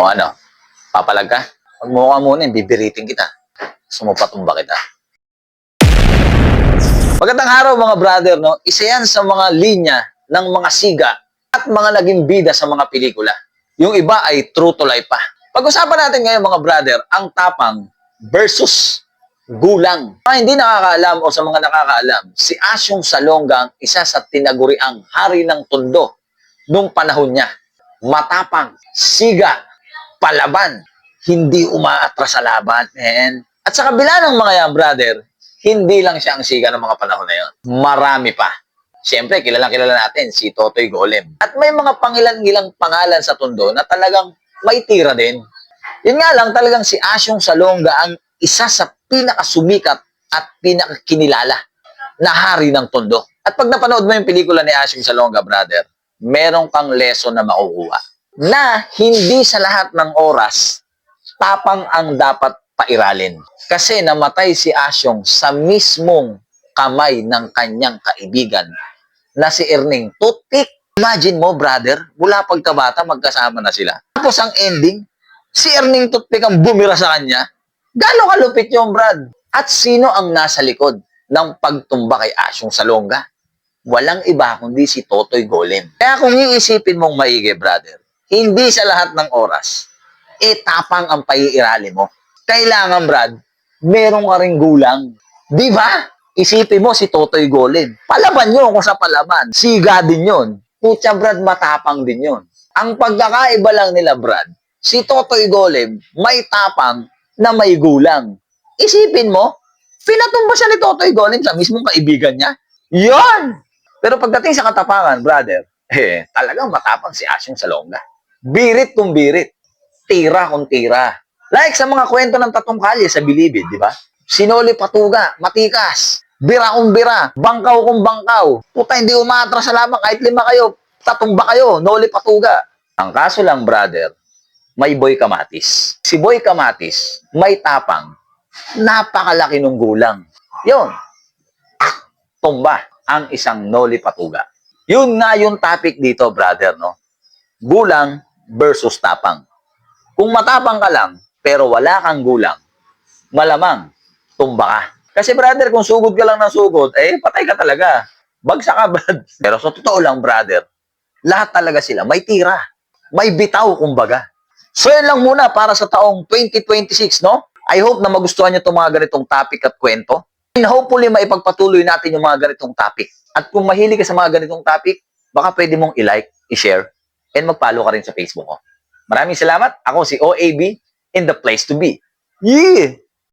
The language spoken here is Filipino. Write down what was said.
O ano, papalag ka? Pag mukha muna, bibiritin kita. Sumupatumba kita. Magandang araw mga brother, no? Isa yan sa mga linya ng mga siga at mga naging bida sa mga pelikula. Yung iba ay true to life pa. Pag-usapan natin ngayon mga brother, ang tapang versus gulang. Mga hindi nakakaalam o sa mga nakakaalam, si Asyong Salonga ang isa sa tinaguriang hari ng Tondo nung panahon niya. Matapang, siga, palaban, hindi umaatras sa laban, man. At sa kabila ng mga yan, brother, hindi lang siya ang siga ng mga panahon na yon. Marami pa. Siyempre, kilala natin si Totoy Golem. At may mga pangilan-ilang pangalan sa Tondo na talagang may tira din. Yun nga lang, talagang si Asyong Salonga ang isa sa pinakasumikat at pinakakinilala na hari ng Tondo. At pag napanood mo yung pelikula ni Asyong Salonga, brother, meron kang lesson na makukuha. Na hindi sa lahat ng oras, tapang ang dapat pairalin. Kasi namatay si Asyong sa mismong kamay ng kanyang kaibigan na si Erning Tutpik. Imagine mo, brother, mula pagkabata, magkasama na sila. Tapos ang ending, si Erning Tutpik ang bumira sa kanya. Gano'ng kalupit yung brad? At sino ang nasa likod ng pagtumba kay Asyong Salonga? Walang iba kundi si Totoy Golem. Kaya kung iisipin mong maigi, brother, hindi sa lahat ng oras, tapang ang paiirali mo. Kailangan, brad, meron ka ring gulang. Di ba? Isipin mo si Totoy Golem. Palaban nyo kung sa palaban. Siga din yun. Putya, brad, matapang din yun. Ang pagkakaiba lang nila, brad, si Totoy Golem may tapang na may gulang. Isipin mo, pinatumba siya ni Totoy Golem sa mismong kaibigan niya. Yon! Pero pagdating sa katapangan, brother, talagang matapang si Asyong Salonga. Birit kung birit. Tira kung tira. Like sa mga kwento ng Tatong Kalye sa Bilibid, di ba? Sinoli patuga, matikas. Bira kung bira, bangkaw kung bangkaw. Puta, hindi umatras sa lamang kahit 5 kayo. Tatumba kayo, noli patuga. Ang kaso lang, brother, may Boy Kamatis. Si Boy Kamatis, may tapang, napakalaki ng gulang. Yun, tumba ang isang noli patuga. Yun nga yung topic dito, brother, no? Gulang versus tapang. Kung matapang ka lang, pero wala kang gulang, malamang, tumba ka. Kasi brother, kung sugod ka lang ng sugod, patay ka talaga. Bagsak ka, brad. Pero sa totoo lang, brother, lahat talaga sila may tira. May bitaw, kumbaga. So yun lang muna para sa taong 2026, no? I hope na magustuhan nyo itong mga ganitong topic at kwento. And hopefully, maipagpatuloy natin yung mga ganitong topic. At kung mahilig ka sa mga ganitong topic, baka pwede mong i-like, i-share, and mag-follow ka rin sa Facebook ko. Maraming salamat. Ako si OAB in the place to be. Yeah!